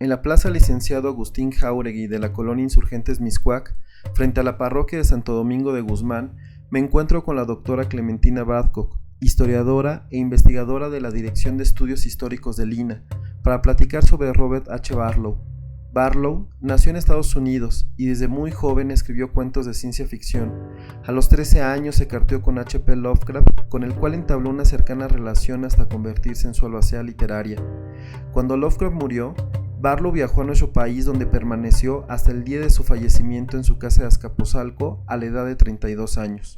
En la Plaza Licenciado Agustín Jáuregui de la colonia Insurgentes Mixcoac, frente a la parroquia de Santo Domingo de Guzmán, me encuentro con la doctora Clementina Babcock, historiadora e investigadora de la Dirección de Estudios Históricos del INAH, para platicar sobre Robert H. Barlow. Barlow nació en Estados Unidos y desde muy joven escribió cuentos de ciencia ficción. A los 13 años se carteó con H.P. Lovecraft, con el cual entabló una cercana relación hasta convertirse en su albacea literaria. Cuando Lovecraft murió, Barlow viajó a nuestro país, donde permaneció hasta el día de su fallecimiento en su casa de Azcapotzalco a la edad de 32 años.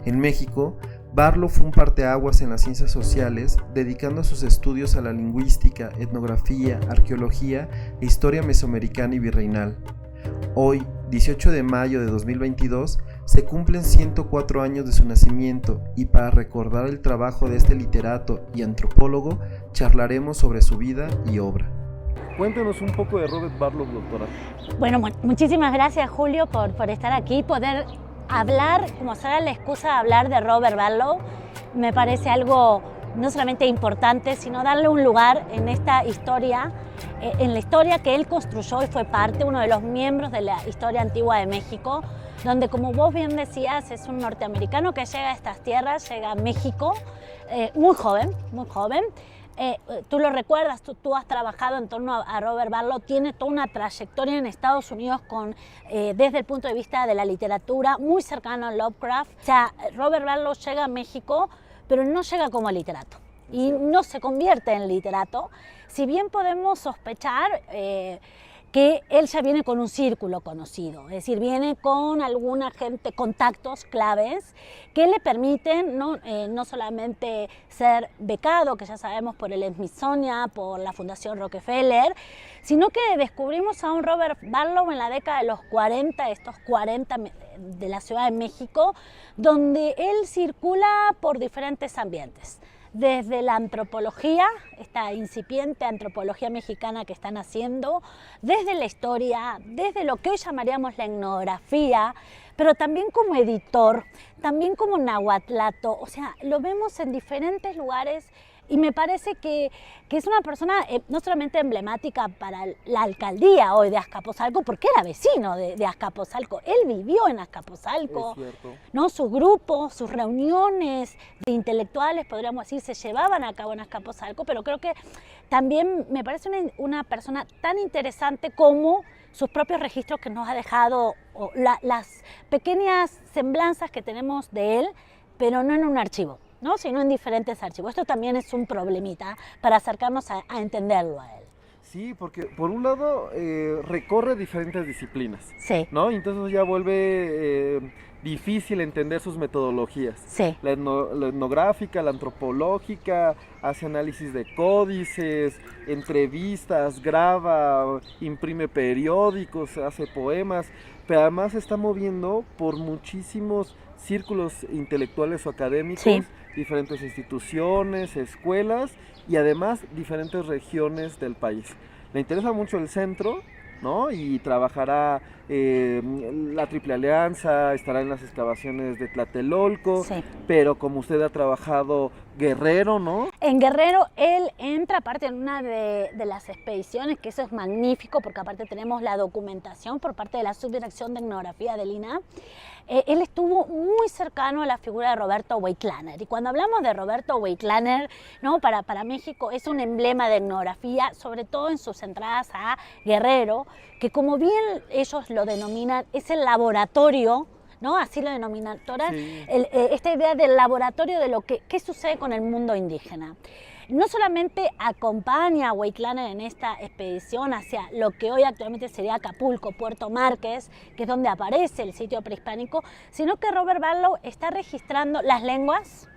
En México, Barlow fue un parteaguas en las ciencias sociales, dedicando sus estudios a la lingüística, etnografía, arqueología e historia mesoamericana y virreinal. Hoy, 18 de mayo de 2022, se cumplen 104 años de su nacimiento, y para recordar el trabajo de este literato y antropólogo, charlaremos sobre su vida y obra. Cuéntenos un poco de Robert Barlow, doctora. Bueno, muchísimas gracias, Julio, por estar aquí, poder hablar, como será la excusa de hablar de Robert Barlow. Me parece algo no solamente importante, sino darle un lugar en esta historia, en la historia que él construyó y fue parte, uno de los miembros de la historia antigua de México, donde, como vos bien decías, es un norteamericano que llega a estas tierras, llega a México, muy joven, muy joven. Tú lo recuerdas, tú has trabajado en torno a Robert Barlow, tiene toda una trayectoria en Estados Unidos desde el punto de vista de la literatura, muy cercano a Lovecraft. O sea, Robert Barlow llega a México, pero no llega como literato y no se convierte en literato, si bien podemos sospechar que él ya viene con un círculo conocido, es decir, viene con alguna gente, contactos claves que le permiten no solamente ser becado, que ya sabemos por el Smithsonian, por la Fundación Rockefeller, sino que descubrimos a un Robert Barlow en la década de los 40, estos 40 de la Ciudad de México, donde él circula por diferentes ambientes. Desde la antropología, esta incipiente antropología mexicana que están haciendo, desde la historia, desde lo que hoy llamaríamos la etnografía, pero también como editor, también como nahuatlato, o sea, lo vemos en diferentes lugares. Y me parece que es una persona no solamente emblemática para la alcaldía hoy de Azcapotzalco, porque era vecino de Azcapotzalco, él vivió en Azcapotzalco, ¿no? Sus grupos, sus reuniones de intelectuales, podríamos decir, se llevaban a cabo en Azcapotzalco, pero creo que también me parece una persona tan interesante como sus propios registros que nos ha dejado, las pequeñas semblanzas que tenemos de él, pero no en un archivo, ¿no? Sino en diferentes archivos. Esto también es un problemita para acercarnos a entenderlo a él. Sí, porque por un lado recorre diferentes disciplinas, sí, ¿no? Entonces ya vuelve difícil entender sus metodologías. Sí. La etnográfica, la antropológica, hace análisis de códices, entrevistas, graba, imprime periódicos, hace poemas, pero además se está moviendo por muchísimos círculos intelectuales o académicos, sí, diferentes instituciones, escuelas y además diferentes regiones del país. Le interesa mucho el centro, ¿no? Y trabajará la Triple Alianza, estará en las excavaciones de Tlatelolco, sí, pero como usted ha trabajado Guerrero, ¿no? En Guerrero él entra aparte en una de las expediciones, que eso es magnífico, porque aparte tenemos la documentación por parte de la Subdirección de Etnografía del INAH. Él estuvo muy cercano a la figura de Roberto Weiklaner, y cuando hablamos de Roberto Weiklaner, ¿no? Para México es un emblema de etnografía, sobre todo en sus entradas a Guerrero, que como bien ellos lo denominan, es el laboratorio, ¿no? Así lo denominan, sí. Esta idea del laboratorio de lo qué sucede con el mundo indígena. No solamente acompaña a Weiklaner en esta expedición hacia lo que hoy actualmente sería Acapulco, Puerto Márquez, que es donde aparece el sitio prehispánico, sino que Robert Barlow está registrando las lenguas,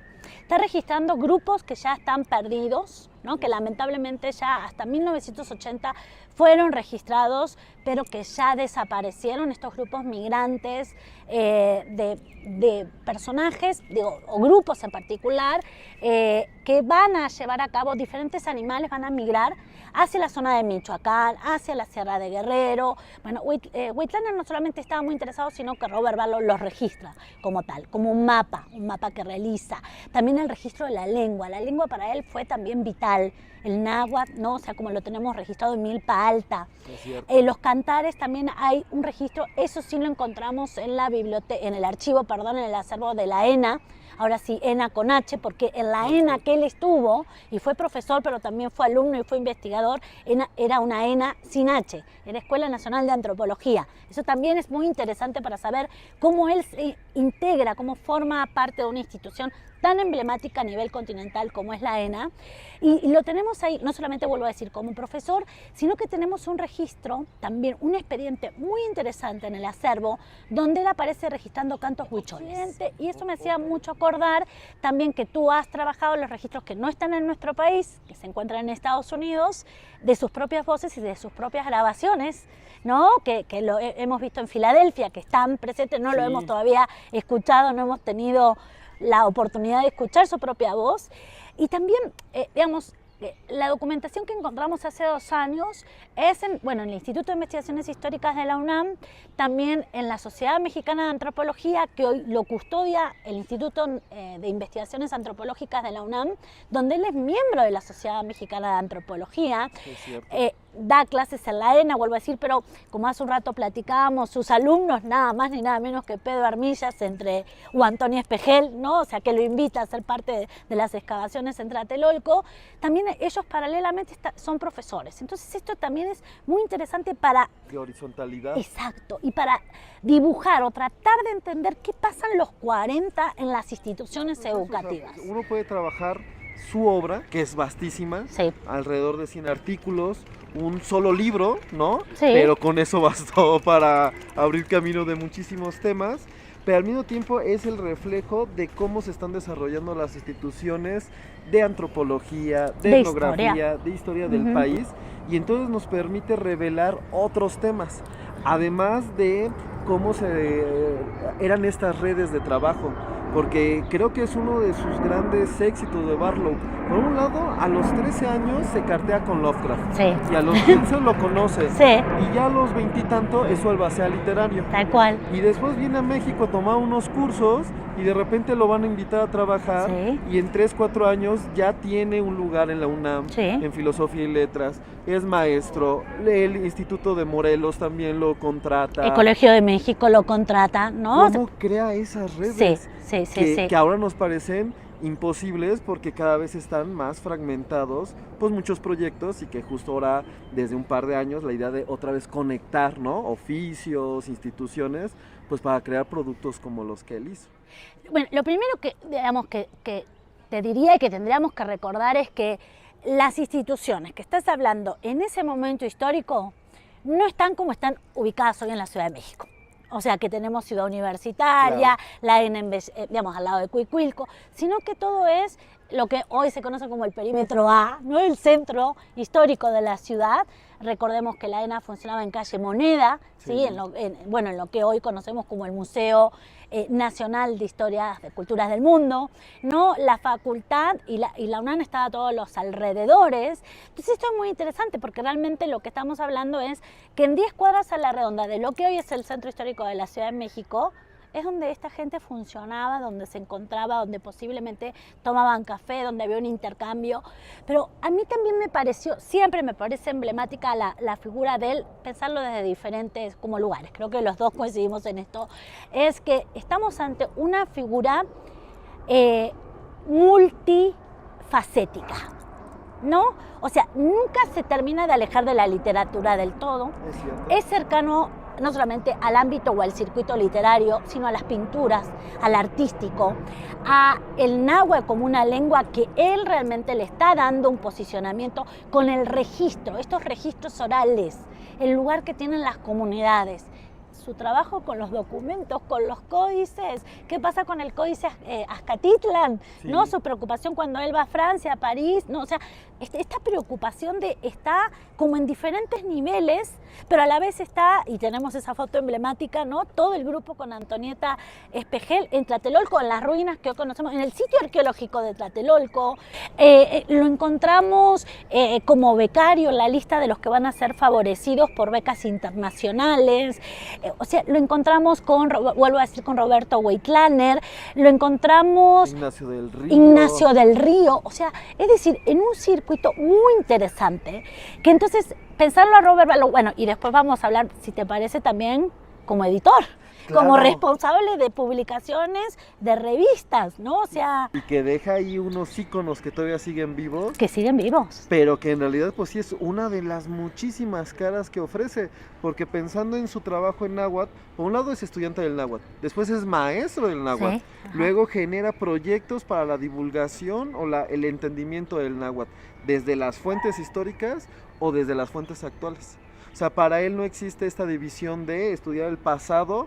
está registrando grupos que ya están perdidos, ¿no? Que lamentablemente ya hasta 1980 fueron registrados, pero que ya desaparecieron, estos grupos migrantes de personajes, o grupos en particular, que van a llevar a cabo diferentes animales, van a migrar hacia la zona de Michoacán, hacia la Sierra de Guerrero. Bueno, Weiklaner no solamente estaba muy interesado, sino que Robert Barlow los registra como tal, como un mapa que realiza. También el registro de la lengua para él fue también vital. oral, el náhuatl, ¿no? O sea, como lo tenemos registrado en Milpa Alta. Los cantares también hay un registro, eso sí lo encontramos en la biblioteca, en el archivo, perdón, en el acervo de la ENA. Ahora sí, ENA con H, porque en la ENA que él estuvo, y fue profesor, pero también fue alumno y fue investigador, era una ENA sin H, era Escuela Nacional de Antropología. Eso también es muy interesante para saber cómo él se integra, cómo forma parte de una institución tan emblemática a nivel continental como es la ENA, y lo tenemos ahí, no solamente vuelvo a decir como profesor, sino que tenemos un registro, también un expediente muy interesante en el acervo, donde él aparece registrando cantos huicholes. Y eso me hacía mucho acordar también que tú has trabajado en los registros que no están en nuestro país, que se encuentran en Estados Unidos, de sus propias voces y de sus propias grabaciones, ¿no? Que lo hemos visto en Filadelfia, que están presentes, no lo hemos todavía escuchado, no hemos tenido la oportunidad de escuchar su propia voz. Y también, digamos, la documentación que encontramos hace 2 años es en el Instituto de Investigaciones Históricas de la UNAM, también en la Sociedad Mexicana de Antropología, que hoy lo custodia el Instituto de Investigaciones Antropológicas de la UNAM, donde él es miembro de la Sociedad Mexicana de Antropología. Da clases en la ENA, vuelvo a decir, pero como hace un rato platicábamos, sus alumnos nada más ni nada menos que Pedro Armillas o Antonio Espejel, ¿no? O sea, que lo invita a ser parte de las excavaciones en Tlatelolco. También ellos paralelamente son profesores. Entonces esto también es muy interesante para... De horizontalidad. Exacto, y para dibujar o tratar de entender qué pasa en los 40 en las instituciones educativas. Uno puede trabajar su obra, que es vastísima, alrededor de 100 artículos, un solo libro, ¿no? Sí. Pero con eso bastó para abrir camino de muchísimos temas, pero al mismo tiempo es el reflejo de cómo se están desarrollando las instituciones de antropología, de etnografía, de historia del país, y entonces nos permite revelar otros temas, además de cómo eran estas redes de trabajo, porque creo que es uno de sus grandes éxitos de Barlow. Por un lado, a los 13 años se cartea con Lovecraft, y a los 15 lo conoce, y ya a los 20 y tanto es su albacea literario. Tal cual. Y después viene a México a tomar unos cursos y de repente lo van a invitar a trabajar, y en 3-4 años ya tiene un lugar en la UNAM, en Filosofía y Letras, es maestro, el Instituto de Morelos también lo contrata. El Colegio de México lo contrata, ¿no? ¿Cómo crea esas redes? Que ahora nos parecen imposibles porque cada vez están más fragmentados, pues muchos proyectos, y que justo ahora, desde un par de años, la idea de otra vez conectar, ¿no? Oficios, instituciones, pues para crear productos como los que él hizo. Bueno, lo primero que, digamos, que te diría y que tendríamos que recordar es que las instituciones que estás hablando en ese momento histórico no están como están ubicadas hoy en la Ciudad de México. O sea, que tenemos Ciudad Universitaria, la ENA, digamos, al lado de Cuicuilco, sino que todo es lo que hoy se conoce como el perímetro A, ¿no? El centro histórico de la ciudad. Recordemos que la ENA funcionaba en calle Moneda, en lo que hoy conocemos como el Museo Nacional de Historias de Culturas del Mundo, ¿no? La facultad y la UNAM estaba a todos los alrededores. Entonces esto es muy interesante porque realmente lo que estamos hablando es que en 10 cuadras a la redonda de lo que hoy es el centro histórico de la Ciudad de México, es donde esta gente funcionaba, donde se encontraba, donde posiblemente tomaban café, donde había un intercambio. Pero a mí también siempre me parece emblemática la figura de él, pensarlo desde diferentes como lugares. Creo que los dos coincidimos en esto. Es que estamos ante una figura multifacética, ¿no? O sea, nunca se termina de alejar de la literatura del todo. Es cercano no solamente al ámbito o al circuito literario, sino a las pinturas, al artístico, a el náhuatl como una lengua que él realmente le está dando un posicionamiento con el registro, estos registros orales, el lugar que tienen las comunidades. Su trabajo con los documentos, con los códices, qué pasa con el códice Azcatitlán, ¿no? Su preocupación cuando él va a Francia, a París, ¿no? O sea, esta preocupación está como en diferentes niveles, pero a la vez está, y tenemos esa foto emblemática, ¿no? Todo el grupo con Antonieta Espejel en Tlatelolco, en las ruinas que hoy conocemos, en el sitio arqueológico de Tlatelolco. Lo encontramos como becario en la lista de los que van a ser favorecidos por becas internacionales. o sea, lo encontramos con, vuelvo a decir, con Roberto Weitlaner, lo encontramos Ignacio del Río, o sea, es decir, en un circuito muy interesante, que entonces pensarlo a Robert Ballow, bueno, y después vamos a hablar, si te parece, también como editor. Claro. Como responsable de publicaciones de revistas, ¿no? O sea... Y que deja ahí unos íconos que todavía siguen vivos. Que siguen vivos. Pero que en realidad pues sí es una de las muchísimas caras que ofrece, porque pensando en su trabajo en náhuatl, por un lado es estudiante del náhuatl, después es maestro del náhuatl, sí. Luego genera proyectos para la divulgación o el entendimiento del náhuatl, desde las fuentes históricas o desde las fuentes actuales. O sea, para él no existe esta división de estudiar el pasado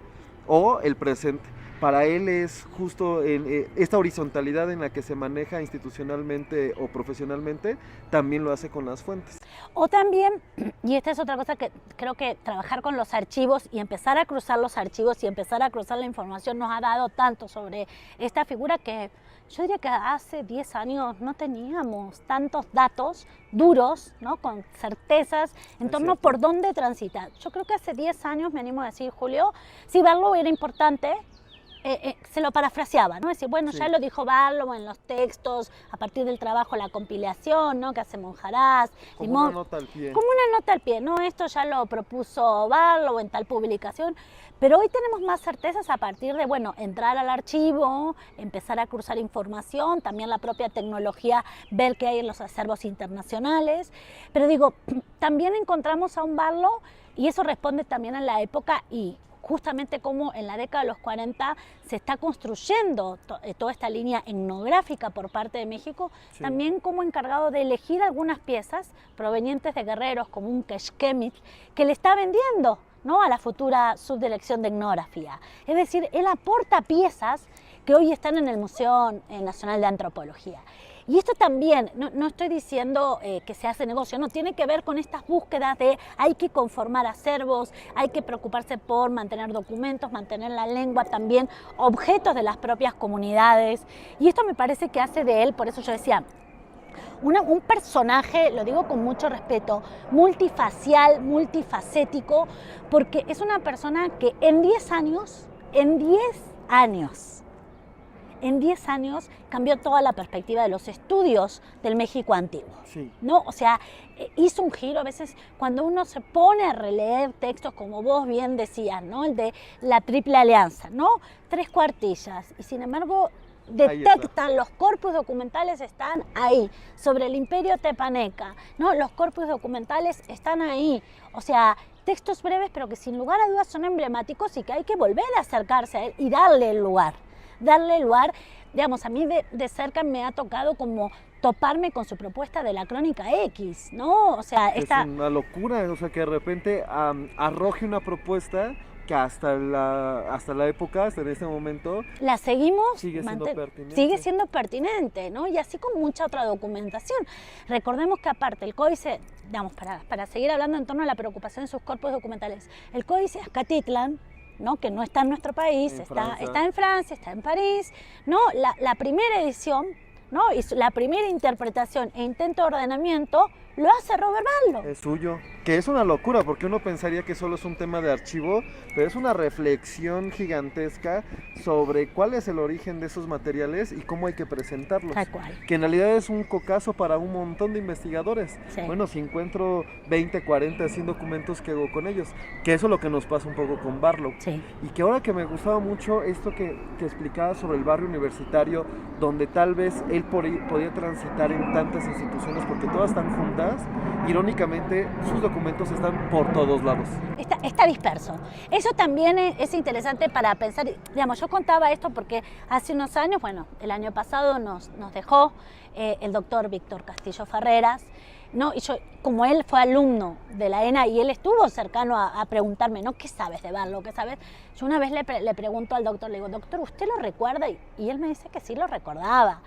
o el presente. Para él es justo esta horizontalidad en la que se maneja institucionalmente o profesionalmente, también lo hace con las fuentes. O también, y esta es otra cosa que creo que trabajar con los archivos y empezar a cruzar los archivos y empezar a cruzar la información nos ha dado tanto sobre esta figura que yo diría que hace 10 años no teníamos tantos datos duros, ¿no? Con certezas en torno a por dónde transitar. Yo creo que hace 10 años, me animo a decir, Julio, si Barlow era importante, se lo parafraseaba, ¿no? Es decir, bueno, sí. Ya lo dijo Barlow en los textos, a partir del trabajo, la compilación, ¿no? Que hace Monjarás. Como una nota al pie. Como una nota al pie, ¿no? Esto ya lo propuso Barlow en tal publicación. Pero hoy tenemos más certezas a partir de, bueno, entrar al archivo, empezar a cruzar información, también la propia tecnología, ver qué hay en los acervos internacionales. Pero digo, también encontramos a un Barlow, y eso responde también a la época y justamente como en la década de los 40 se está construyendo toda esta línea etnográfica por parte de México, sí. También como encargado de elegir algunas piezas provenientes de guerreros como un Keshkemich que le está vendiendo, ¿no? A la futura subdirección de etnografía. Es decir, él aporta piezas que hoy están en el Museo Nacional de Antropología. Y esto también, no estoy diciendo que se hace negocio, no, tiene que ver con estas búsquedas de hay que conformar acervos, hay que preocuparse por mantener documentos, mantener la lengua, también objetos de las propias comunidades. Y esto me parece que hace de él, por eso yo decía, un personaje, lo digo con mucho respeto, multifacial, multifacético, porque es una persona que en 10 años cambió toda la perspectiva de los estudios del México antiguo, sí. ¿No? O sea, hizo un giro. A veces cuando uno se pone a releer textos, como vos bien decías, ¿no? El de la Triple Alianza, ¿no? 3 cuartillas, y sin embargo detectan, los corpus documentales están ahí, sobre el Imperio Tepaneca, ¿no? Los corpus documentales están ahí, o sea, textos breves pero que sin lugar a dudas son emblemáticos y que hay que volver a acercarse a él y darle lugar, digamos, a mí de cerca me ha tocado como toparme con su propuesta de la Crónica X, ¿no? O sea, es una locura, o sea, que de repente arroje una propuesta que hasta la época, hasta en este momento, la seguimos, sigue siendo pertinente, ¿no? Y así con mucha otra documentación. Recordemos que aparte el códice, digamos, para seguir hablando en torno a la preocupación de sus corpus documentales, el códice Azcatitlán, ¿no? Que no está en nuestro país, está en Francia, está en París, ¿no? La primera edición, ¿no? Y la primera interpretación e intento de ordenamiento lo hace Robert Ballow. Es suyo, que es una locura, porque uno pensaría que solo es un tema de archivo, pero es una reflexión gigantesca sobre cuál es el origen de esos materiales y cómo hay que presentarlos. Tal cual. Que en realidad es un cocazo para un montón de investigadores. Sí. Bueno, si encuentro 20, 40, 100 documentos, ¿qué hago con ellos? Que eso es lo que nos pasa un poco con Ballow. Sí. Y que ahora que me gustaba mucho esto que explicaba sobre el barrio universitario, donde tal vez él podía transitar en tantas instituciones, porque todas están juntas, irónicamente sus documentos están por todos lados. Está disperso. Eso también es interesante para pensar. Digamos, yo contaba esto porque hace unos años, bueno, el año pasado nos dejó el doctor Víctor Castillo Ferreras, ¿no? Y yo, como él fue alumno de la ENA y él estuvo cercano a preguntarme, ¿no? ¿Qué sabes de Ballow? ¿Qué sabes? Yo una vez le pregunto al doctor, le digo, doctor, ¿usted lo recuerda? Y él me dice que sí lo recordaba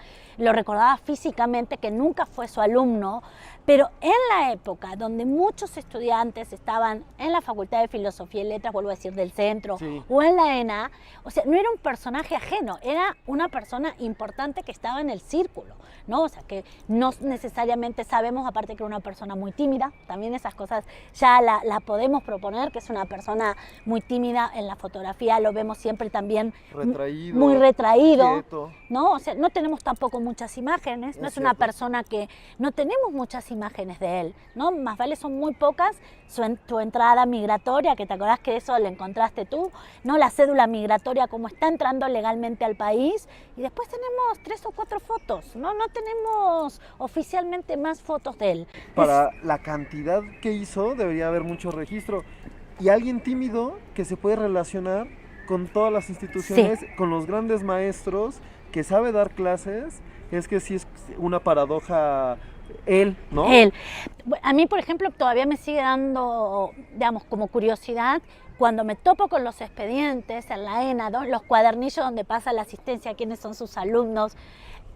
físicamente, que nunca fue su alumno, Pero en la época donde muchos estudiantes estaban en la Facultad de Filosofía y Letras, vuelvo a decir, del centro, Sí. o en la ENA, o sea, no era un personaje ajeno, era una persona importante que estaba en el círculo, ¿no? O sea, que no necesariamente sabemos, aparte que era una persona muy tímida, también esas cosas ya la podemos proponer, que es una persona muy tímida en la fotografía, lo vemos siempre también Retraído, muy retraído, quieto. ¿no? O sea, no tenemos tampoco muchas imágenes, no es una cierto. persona que no tenemos muchas imágenes de él, ¿no? Más vale son muy pocas, tu entrada migratoria, que te acordás que eso lo encontraste tú, ¿no? La cédula migratoria, cómo está entrando legalmente al país, y después tenemos 3 o 4 fotos, ¿no? No tenemos oficialmente más fotos de él. Para la cantidad que hizo, debería haber mucho registro. Y alguien tímido que se puede relacionar con todas las instituciones, con los grandes maestros, que sabe dar clases, es que sí es una paradoja él, ¿no? Él. A mí, por ejemplo, todavía me sigue dando, digamos, como curiosidad, cuando me topo con los expedientes en la ENA, ¿no? Los cuadernillos donde pasa la asistencia, quiénes son sus alumnos.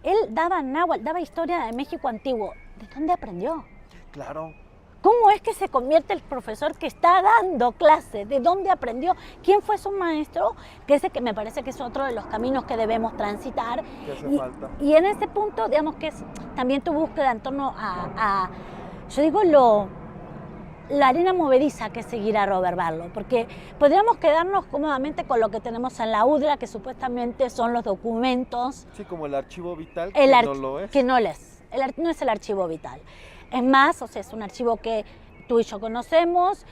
Él daba náhuatl, daba historia de México antiguo. ¿De dónde aprendió? Claro. ¿Cómo es que se convierte el profesor que está dando clase? ¿De dónde aprendió? ¿Quién fue su maestro? Que ese que me parece que es otro de los caminos que debemos transitar. Que hace falta. Y en ese punto, digamos que es también tu búsqueda en torno a yo digo, la arena movediza que seguirá Robert Barlow, porque podríamos quedarnos cómodamente con lo que tenemos en la UDLA, que supuestamente son los documentos. Sí, como el archivo vital, que no lo es. Que no lo es. No es el archivo vital. Es más, o sea, es un archivo que tú y yo conocemos,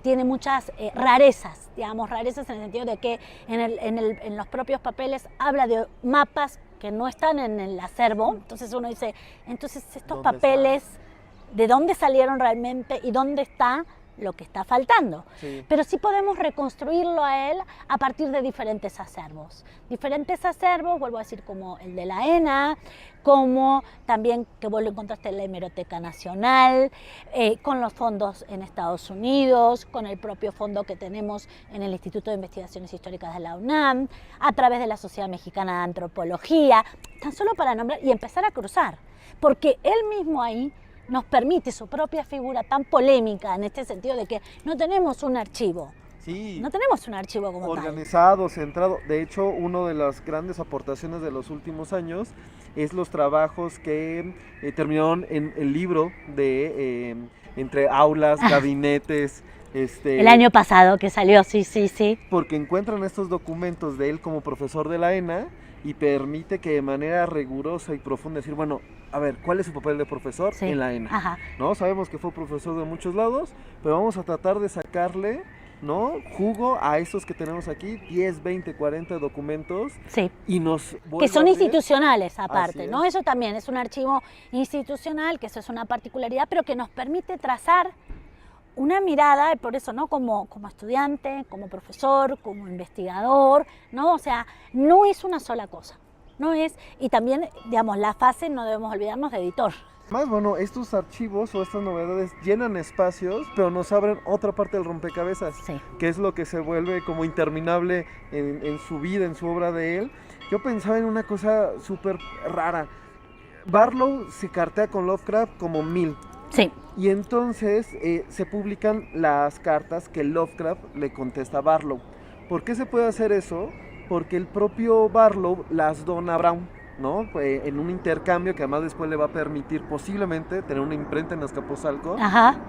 tiene muchas rarezas, digamos, rarezas en el sentido de que en los propios papeles habla de mapas que no están en el acervo, entonces uno dice, entonces estos papeles, ¿de dónde salieron realmente y dónde está lo que está faltando? Sí. Pero sí podemos reconstruirlo a él a partir de diferentes acervos. Diferentes acervos, vuelvo a decir, como el de la ENA, como también que vos lo encontraste en la Hemeroteca Nacional, con los fondos en Estados Unidos, con el propio fondo que tenemos en el Instituto de Investigaciones Históricas de la UNAM, a través de la Sociedad Mexicana de Antropología, tan solo para nombrar y empezar a cruzar, porque él mismo ahí nos permite su propia figura tan polémica en este sentido de que no tenemos un archivo. Sí. No tenemos un archivo como organizado, centrado. De hecho, una de las grandes aportaciones de los últimos años es los trabajos que terminaron en el libro de Entre aulas, gabinetes. El año pasado que salió, sí. Porque encuentran estos documentos de él como profesor de la ENA y permite que de manera rigurosa y profunda decir, bueno, a ver, ¿cuál es su papel de profesor en la ENA? Ajá. ¿No? Sabemos que fue profesor de muchos lados, pero vamos a tratar de sacarle, ¿no?, jugo a estos que tenemos aquí, 10, 20, 40 documentos. Sí. Y nos que son institucionales aparte, ¿no? Es. Eso también es un archivo institucional, que eso es una particularidad, pero que nos permite trazar una mirada, por eso, ¿no? Como estudiante, como profesor, como investigador, ¿no? O sea, no es una sola cosa, no es, y también, digamos, la fase, no debemos olvidarnos de editor. Más bueno, estos archivos o estas novedades llenan espacios, pero nos abren otra parte del rompecabezas, que es lo que se vuelve como interminable en su vida, en su obra de él. Yo pensaba en una cosa súper rara. Barlow se cartea con Lovecraft como 1000. Sí. Y entonces se publican las cartas que Lovecraft le contesta a Barlow. ¿Por qué se puede hacer eso? Porque el propio Barlow las dona a Brown, ¿no? En un intercambio que además después le va a permitir posiblemente tener una imprenta en Azcapotzalco,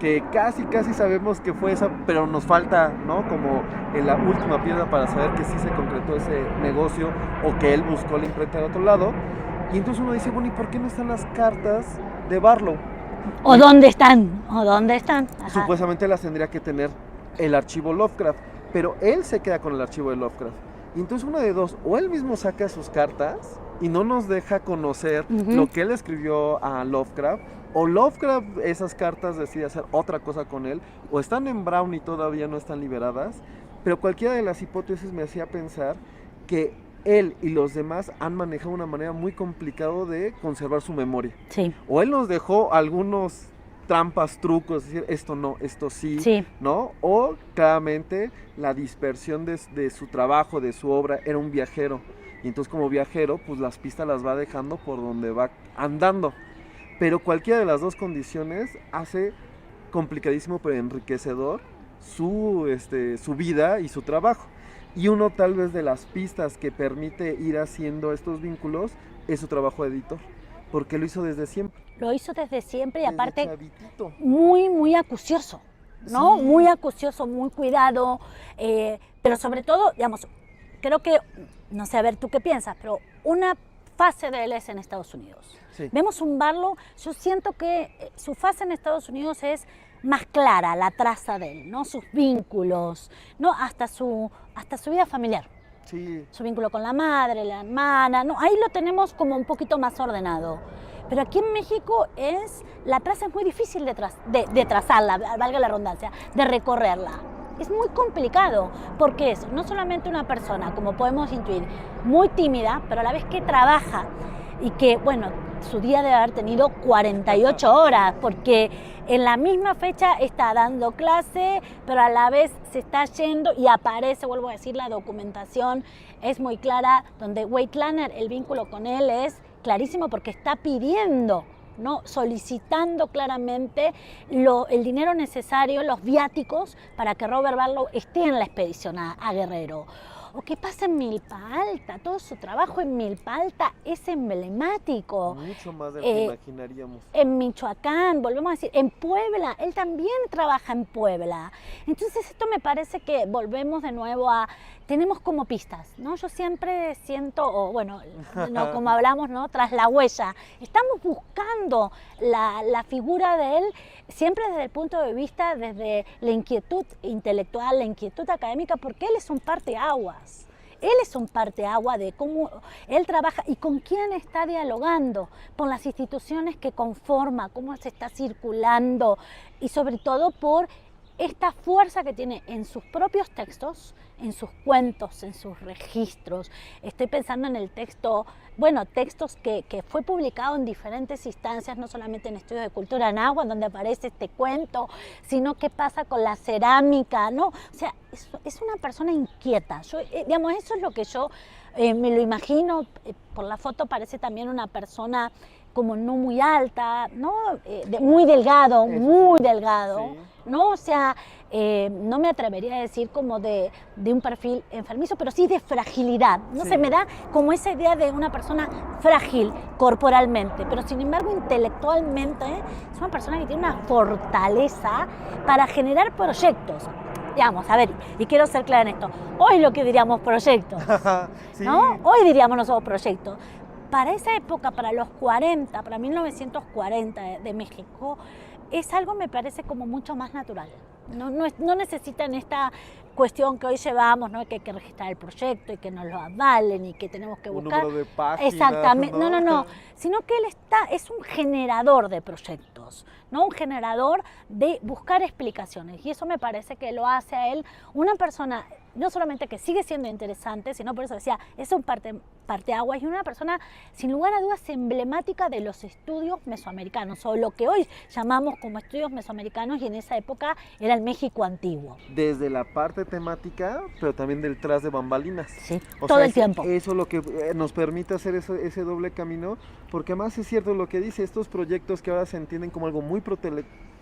que casi sabemos que fue esa, pero nos falta, ¿no?, como en la última piedra para saber que sí se concretó ese negocio o que él buscó la imprenta de otro lado. Y entonces uno dice, bueno, ¿y por qué no están las cartas de Barlow? ¿O dónde están? Ajá. Supuestamente las tendría que tener el archivo Lovecraft, pero él se queda con el archivo de Lovecraft. Y entonces una de dos, o él mismo saca sus cartas y no nos deja conocer lo que él escribió a Lovecraft, o Lovecraft esas cartas decide hacer otra cosa con él, o están en Brown y todavía no están liberadas, pero cualquiera de las hipótesis me hacía pensar que él y los demás han manejado una manera muy complicada de conservar su memoria. Sí. O él nos dejó algunos trampas, trucos, es decir, esto no, esto sí, ¿no? O claramente la dispersión de su trabajo, de su obra, era un viajero. Y entonces como viajero, pues las pistas las va dejando por donde va andando. pero cualquiera de las dos condiciones hace complicadísimo pero enriquecedor su vida y su trabajo. Y uno tal vez de las pistas que permite ir haciendo estos vínculos es su trabajo de editor, porque lo hizo desde siempre. Lo hizo desde siempre y Desde aparte chavitito. muy, muy acucioso, ¿no? Sí. Muy acucioso, muy cuidado, pero sobre todo, digamos, creo que, no sé, a ver, ¿tú qué piensas? Pero una fase de él es en Estados Unidos. Sí. Vemos un Barlow, yo siento que su fase en Estados Unidos es más clara, la traza de él, ¿no? Sus vínculos, ¿no? Hasta su vida familiar. Sí. Su vínculo con la madre, la hermana, ¿no? Ahí lo tenemos como un poquito más ordenado. Pero aquí en México la traza es muy difícil de trazarla, valga la redundancia, de recorrerla. Es muy complicado, porque es no solamente una persona, como podemos intuir, muy tímida, pero a la vez que trabaja y que, bueno, su día debe haber tenido 48 horas, porque en la misma fecha está dando clase, pero a la vez se está yendo y aparece, vuelvo a decir, la documentación es muy clara, donde Wade Lanner, el vínculo con él es clarísimo porque está pidiendo, ¿no? Solicitando claramente el dinero necesario, los viáticos, para que Robert Barlow esté en la expedición a Guerrero. O qué pasa en Milpa Alta, todo su trabajo en Milpa Alta es emblemático. Mucho más de lo que imaginaríamos. En Michoacán, volvemos a decir, en Puebla, él también trabaja en Puebla. Entonces esto me parece que volvemos de nuevo tenemos como pistas, ¿no? Yo siempre siento, o bueno, no, como hablamos, ¿no? Tras la huella. Estamos buscando la figura de él siempre desde el punto de vista, desde la inquietud intelectual, la inquietud académica, porque él es un parteaguas. Él es un parteaguas de cómo él trabaja y con quién está dialogando, con las instituciones que conforma, cómo se está circulando y sobre todo por esta fuerza que tiene en sus propios textos, en sus cuentos, en sus registros. Estoy pensando en el texto, bueno, textos que fue publicado en diferentes instancias, no solamente en Estudios de Cultura Náhuatl, donde aparece este cuento, sino qué pasa con la cerámica, ¿no? O sea, es una persona inquieta. Digamos, eso es lo que yo me lo imagino. Por la foto parece también una persona como no muy alta, ¿no? Muy delgado, muy delgado, sí. ¿No? O sea, no me atrevería a decir como de un perfil enfermizo, pero sí de fragilidad, ¿no? Sí. Se me da como esa idea de una persona frágil corporalmente, pero sin embargo intelectualmente es una persona que tiene una fortaleza para generar proyectos. Digamos, a ver, y quiero ser clara en esto, hoy lo que diríamos proyectos, sí. ¿No? Hoy diríamos nosotros proyectos. Para esa época, para los 40, para 1940 de México, es algo, me parece, como mucho más natural. No necesitan esta cuestión que hoy llevamos, ¿no? Que hay que registrar el proyecto y que nos lo avalen y que tenemos que buscar. Un número de páginas. Exactamente, no. Sino que él es un generador de proyectos, ¿no? Un generador de buscar explicaciones. Y eso me parece que lo hace a él una persona, no solamente que sigue siendo interesante, sino por eso decía, es un parteaguas y una persona, sin lugar a dudas, emblemática de los estudios mesoamericanos, o lo que hoy llamamos como estudios mesoamericanos, y en esa época era el México antiguo. Desde la parte temática, pero también del tras de bambalinas. Sí, todo el tiempo. Eso es lo que nos permite hacer ese doble camino, porque además es cierto lo que dice, estos proyectos que ahora se entienden como algo muy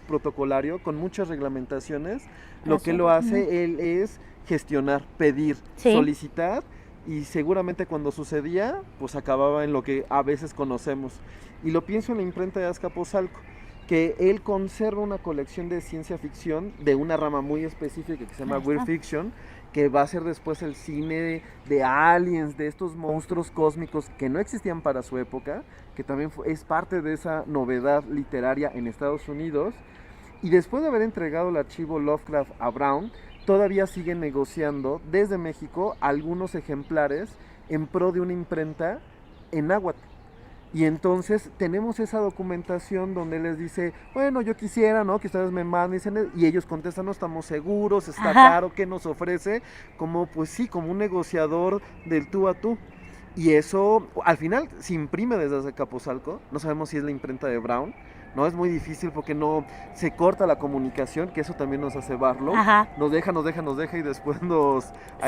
protocolario, con muchas reglamentaciones, lo que lo hace él es gestionar, pedir, solicitar, y seguramente cuando sucedía, pues acababa en lo que a veces conocemos. Y lo pienso en la imprenta de Azcapotzalco, que él conserva una colección de ciencia ficción de una rama muy específica que se llama Weird Fiction, que va a ser después el cine de aliens, de estos monstruos cósmicos que no existían para su época, que también es parte de esa novedad literaria en Estados Unidos. Y después de haber entregado el archivo Lovecraft a Brown, todavía sigue negociando desde México algunos ejemplares en pro de una imprenta en náhuatl. Y entonces tenemos esa documentación donde les dice, bueno, yo quisiera, ¿no? Que ustedes me manden, y ellos contestan, no estamos seguros, está caro, ¿qué nos ofrece? Como, pues sí, como un negociador del tú a tú. Y eso, al final, se imprime desde Azcapotzalco, no sabemos si es la imprenta de Brown, ¿no? Es muy difícil porque no se corta la comunicación, que eso también nos hace Barlow. Nos deja y después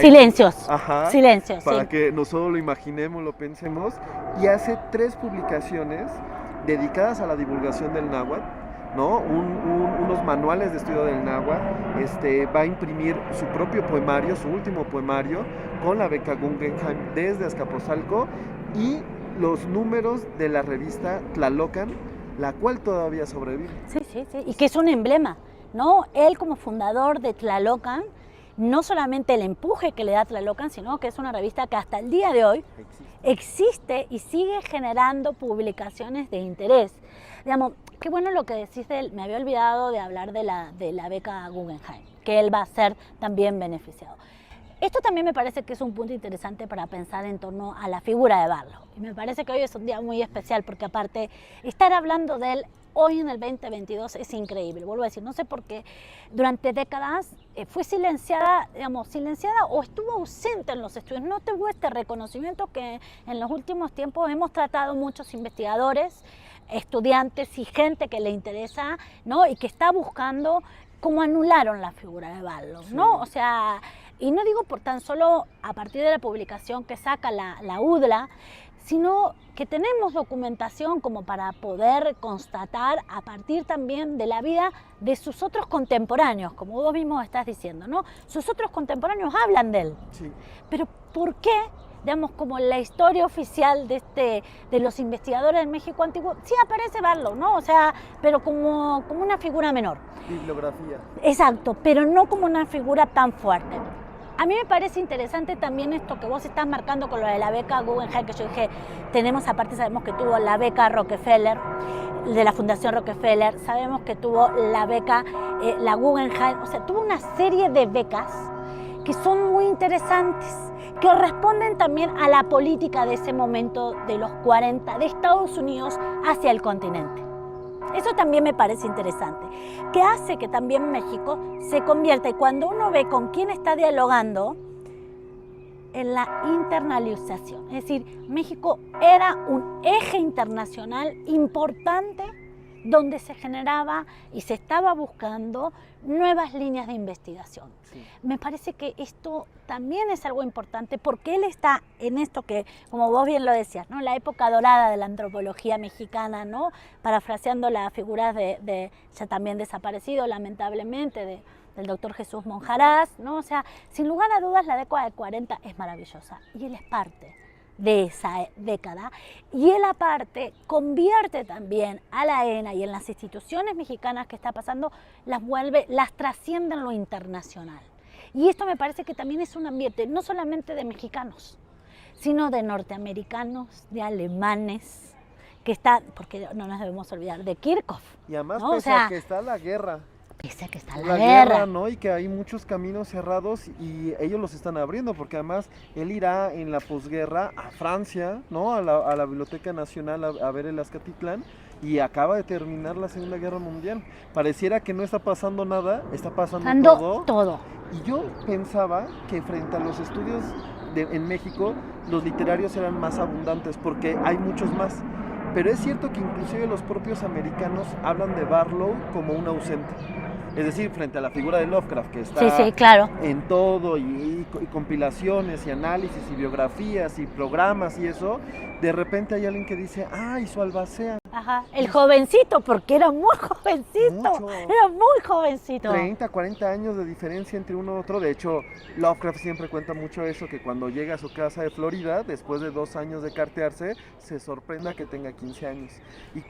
silencios. Silencios, para que nosotros lo imaginemos, lo pensemos. Y hace 3 publicaciones dedicadas a la divulgación del náhuatl, ¿no? Unos manuales de estudio del náhuatl, va a imprimir su propio poemario, su último poemario, con la beca Guggenheim desde Azcapotzalco, y los números de la revista Tlalocan, la cual todavía sobrevive. Sí, sí, sí, y que es un emblema, ¿no? Él como fundador de Tlalocan, no solamente el empuje que le da Tlalocan, sino que es una revista que hasta el día de hoy existe y sigue generando publicaciones de interés. Digamos, qué bueno lo que decís de él. Me había olvidado de hablar de la beca Guggenheim, que él va a ser también beneficiado. Esto también me parece que es un punto interesante para pensar en torno a la figura de Barlow. Y me parece que hoy es un día muy especial porque aparte estar hablando de él hoy en el 2022 es increíble. Vuelvo a decir, no sé por qué durante décadas fue silenciada, digamos, silenciada o estuvo ausente en los estudios. No tuvo este reconocimiento que en los últimos tiempos hemos tratado muchos investigadores, estudiantes y gente que le interesa, ¿no? Y que está buscando cómo anularon la figura de Barlow, ¿no? O sea, y no digo por tan solo a partir de la publicación que saca la UDLA, sino que tenemos documentación como para poder constatar a partir también de la vida de sus otros contemporáneos, como vos mismo estás diciendo, ¿no? Sus otros contemporáneos hablan de él. Sí. Pero ¿por qué? Digamos, como la historia oficial de los investigadores en México antiguo, sí aparece Barlow, ¿no? O sea, pero como una figura menor. Bibliografía. Exacto, pero no como una figura tan fuerte. A mí me parece interesante también esto que vos estás marcando con lo de la beca Guggenheim, que yo dije, sabemos que tuvo la beca Rockefeller, de la Fundación Rockefeller, sabemos que tuvo la beca, la Guggenheim, o sea, tuvo una serie de becas que son muy interesantes, que responden también a la política de ese momento de los 40 de Estados Unidos hacia el continente. Eso también me parece interesante, que hace que también México se convierta, y cuando uno ve con quién está dialogando, en la internalización. Es decir, México era un eje internacional importante donde se generaba y se estaba buscando nuevas líneas de investigación. Sí. Me parece que esto también es algo importante porque él está en esto que, como vos bien lo decías, ¿no? La época dorada de la antropología mexicana, ¿no? Parafraseando las figuras de ya también desaparecido, lamentablemente, del doctor Jesús Monjarás, ¿no? O sea, sin lugar a dudas la década de 40 es maravillosa y él es parte de esa década, y él aparte convierte también a la ENA y en las instituciones mexicanas que está pasando, las trasciende en lo internacional. Y esto me parece que también es un ambiente no solamente de mexicanos, sino de norteamericanos, de alemanes, que está, porque no nos debemos olvidar, de Kirchhoff. Y además, ¿no? Pese a que está la guerra. Pese a que está la guerra, ¿no? Y que hay muchos caminos cerrados y ellos los están abriendo, porque además él irá en la posguerra a Francia, ¿no? A la Biblioteca Nacional a ver el Azcatitlán, y acaba de terminar la Segunda Guerra Mundial. Pareciera que no está pasando nada, está pasando todo. Y yo pensaba que frente a los estudios en México, los literarios eran más abundantes, porque hay muchos más. Pero es cierto que inclusive los propios americanos hablan de Barlow como un ausente. Es decir, frente a la figura de Lovecraft, que está claro, en todo, y compilaciones, y análisis, y biografías, y programas, y eso, de repente hay alguien que dice, y su albacea. Ajá, el jovencito, porque era muy jovencito, era muy jovencito. 30, 40 años de diferencia entre uno y otro. De hecho, Lovecraft siempre cuenta mucho eso, que cuando llega a su casa de Florida, después de 2 años de cartearse, se sorprenda que tenga 15 años.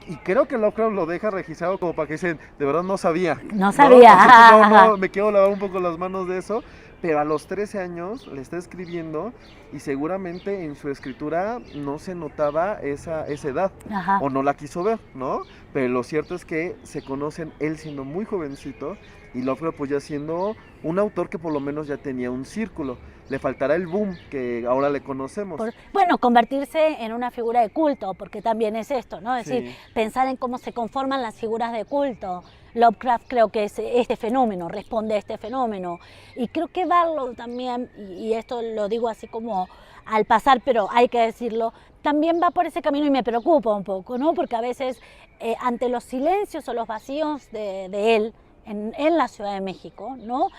Y creo que Lovecraft lo deja registrado como para que dicen, de verdad no sabía. No sabía. No, me quiero lavar un poco las manos de eso. Pero a los 13 años le está escribiendo y seguramente en su escritura no se notaba esa edad. Ajá. O no la quiso ver, ¿no? Pero lo cierto es que se conocen él siendo muy jovencito y Lovecraft pues ya siendo un autor que por lo menos ya tenía un círculo. Le faltará el boom que ahora le conocemos. Bueno, convertirse en una figura de culto, porque también es esto, ¿no? Es decir, pensar en cómo se conforman las figuras de culto. Lovecraft creo que es este fenómeno, responde a este fenómeno. Y creo que Barlow también, y esto lo digo así como al pasar, pero hay que decirlo, también va por ese camino y me preocupa un poco, ¿no? Porque a veces ante los silencios o los vacíos de él, en la Ciudad de México, ¿no?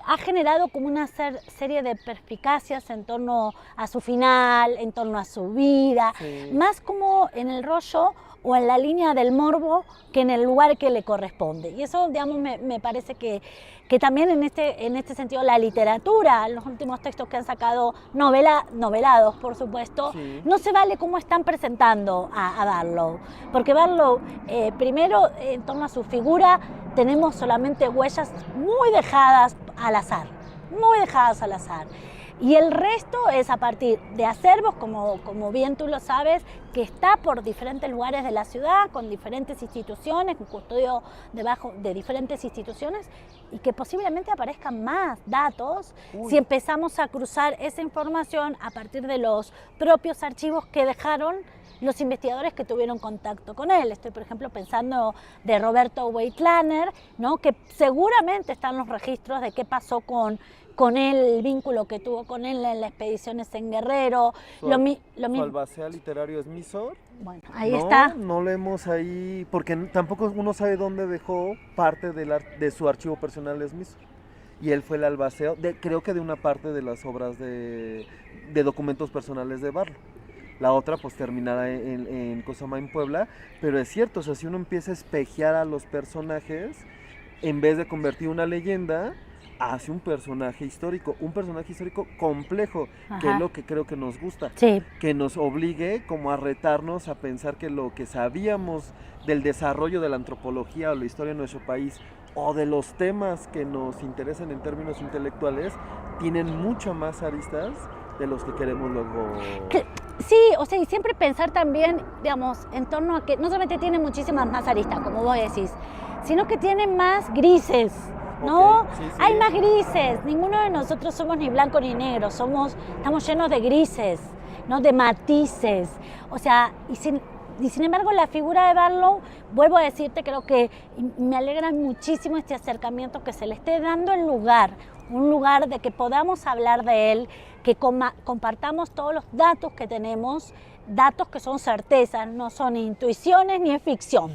Ha generado como una serie de perspicacias en torno a su final, en torno a su vida, Sí. más como en el rollo o en la línea del morbo que en el lugar que le corresponde. Y eso, digamos, me parece que también en este sentido la literatura, los últimos textos que han sacado novelados, por supuesto, Sí. no se vale cómo están presentando a Barlow. Porque Barlow, primero, en torno a su figura, tenemos solamente huellas muy dejadas al azar, muy dejadas al azar. Y el resto es a partir de acervos, como bien tú lo sabes, que está por diferentes lugares de la ciudad, con diferentes instituciones, con custodio debajo de diferentes instituciones, y que posiblemente aparezcan más datos si empezamos a cruzar esa información a partir de los propios archivos que dejaron los investigadores que tuvieron contacto con él. Estoy, por ejemplo, pensando de Roberto Weitlaner, ¿no? Que seguramente están los registros de qué pasó con él, el vínculo que tuvo con él en las expediciones en Guerrero. Su albacea literario es Misor. Bueno, ahí está. No leemos ahí, porque tampoco uno sabe dónde dejó parte de su archivo personal es Misor. Y él fue el albaceo, creo que de una parte de las obras de documentos personales de Barlow. La otra pues terminará en Cozumel, en Puebla, pero es cierto, o sea, si uno empieza a espejear a los personajes, en vez de convertir una leyenda, hace un personaje histórico complejo, Ajá. Que es lo que creo que nos gusta, Sí. que nos obligue como a retarnos a pensar que lo que sabíamos del desarrollo de la antropología o la historia de nuestro país o de los temas que nos interesan en términos intelectuales tienen mucho más aristas de los que queremos luego. Sí, o sea, y siempre pensar también, digamos, en torno a que no solamente tiene muchísimas más aristas, como vos decís, sino que tiene más grises, ¿no? Okay, sí. Hay más grises. Ninguno de nosotros somos ni blanco ni negro, estamos llenos de grises, ¿no? De matices. O sea, y sin embargo la figura de Barlow, vuelvo a decirte, creo que me alegra muchísimo este acercamiento, que se le esté dando el lugar, un lugar de que podamos hablar de él, que compartamos todos los datos que tenemos, datos que son certezas, no son intuiciones ni es ficción.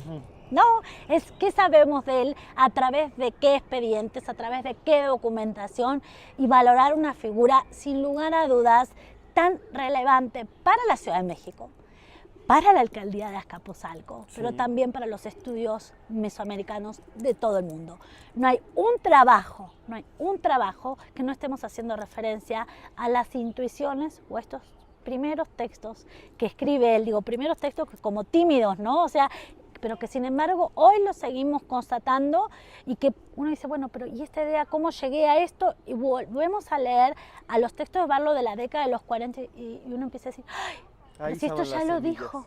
No, es qué sabemos de él, a través de qué expedientes, a través de qué documentación, y valorar una figura sin lugar a dudas tan relevante para la Ciudad de México, para la alcaldía de Azcapotzalco, sí, pero también para los estudios mesoamericanos de todo el mundo. No hay un trabajo que no estemos haciendo referencia a las intuiciones o estos primeros textos que escribe él, digo primeros textos como tímidos, ¿no? O sea, pero que sin embargo hoy lo seguimos constatando, y que uno dice, bueno, pero ¿y esta idea cómo llegué a esto? Y volvemos a leer a los textos de Barlow de la década de los 40 y uno empieza a decir, ¡ay! Pero si esto ya lo dijo,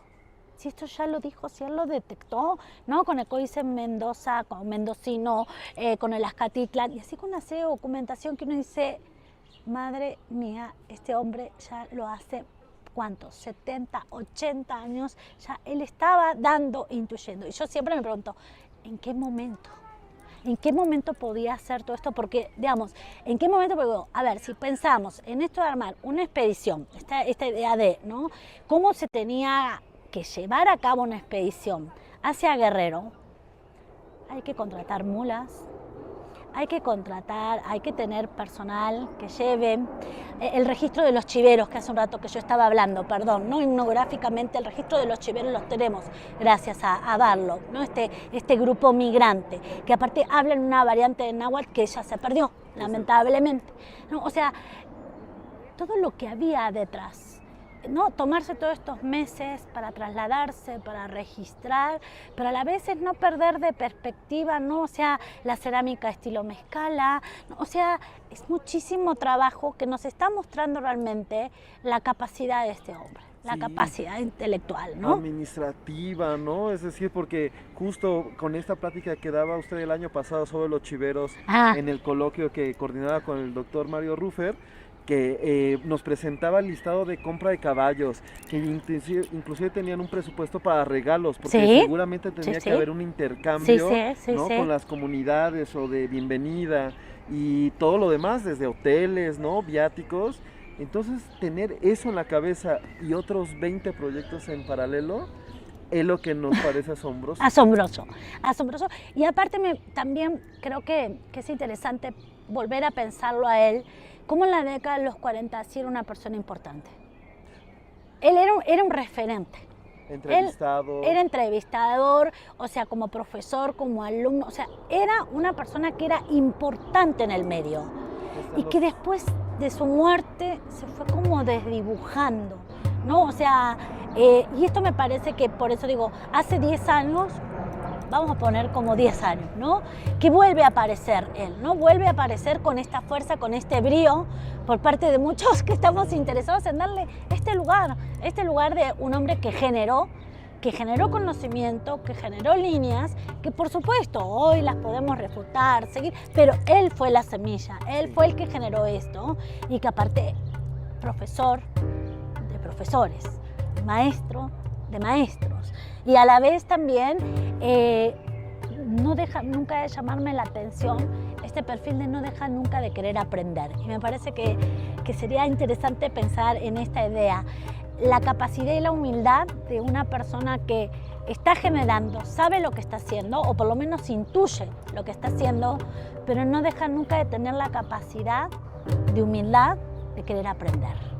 si él lo detectó, ¿no? Con el Códice Mendoza, con Mendocino, con el Azcatitlán, y así con una serie de documentación que uno dice, madre mía, este hombre ya lo hace, ¿cuántos? 70, 80 años, ya él estaba intuyendo. Y yo siempre me pregunto, ¿en qué momento? ¿En qué momento podía hacer todo esto? Porque, digamos, ¿en qué momento? Porque, a ver, si pensamos en esto de armar una expedición, esta idea de, ¿no? ¿Cómo se tenía que llevar a cabo una expedición hacia Guerrero? Hay que contratar mulas, hay que tener personal que lleve el registro de los chiveros, que hace un rato que yo estaba hablando, perdón, no etnográficamente, el registro de los chiveros los tenemos gracias a Barlow, ¿no? Este grupo migrante, que aparte habla en una variante de náhuatl que ya se perdió, lamentablemente, ¿no? O sea, todo lo que había detrás, ¿no? Tomarse todos estos meses para trasladarse, para registrar, pero a la vez es no perder de perspectiva, ¿no? O sea, la cerámica estilo Mezcala, ¿no? O sea, es muchísimo trabajo que nos está mostrando realmente la capacidad de este hombre, la capacidad intelectual, ¿no? Administrativa, ¿no? Es decir, porque justo con esta plática que daba usted el año pasado sobre los chiveros, en el coloquio que coordinaba con el doctor Mario Ruffer, que nos presentaba el listado de compra de caballos, que inclusive tenían un presupuesto para regalos, porque seguramente tenía que haber un intercambio, ¿no? Con las comunidades o de bienvenida y todo lo demás, desde hoteles, ¿no? Viáticos. Entonces, tener eso en la cabeza y otros 20 proyectos en paralelo es lo que nos parece asombroso. Asombroso, asombroso. Y aparte también creo que es interesante volver a pensarlo a él, cómo en la década de los 40 sí era una persona importante. Él era un referente. Entrevistado. Él era entrevistador, o sea, como profesor, como alumno, o sea, era una persona que era importante en el medio y que después de su muerte se fue como desdibujando, ¿no? O sea, y esto me parece que, por eso digo, hace 10 años, vamos a poner como 10 años, ¿no? Que vuelve a aparecer él, ¿no? Vuelve a aparecer con esta fuerza, con este brío, por parte de muchos que estamos interesados en darle este lugar de un hombre que generó conocimiento, que generó líneas, que por supuesto hoy las podemos refutar, seguir, pero él fue la semilla, él fue el que generó esto, y que aparte, profesor de profesores, maestro de maestros, y a la vez también no deja nunca de llamarme la atención este perfil de no dejar nunca de querer aprender, y me parece que sería interesante pensar en esta idea, la capacidad y la humildad de una persona que está generando, sabe lo que está haciendo, o por lo menos intuye lo que está haciendo, pero no deja nunca de tener la capacidad de humildad de querer aprender.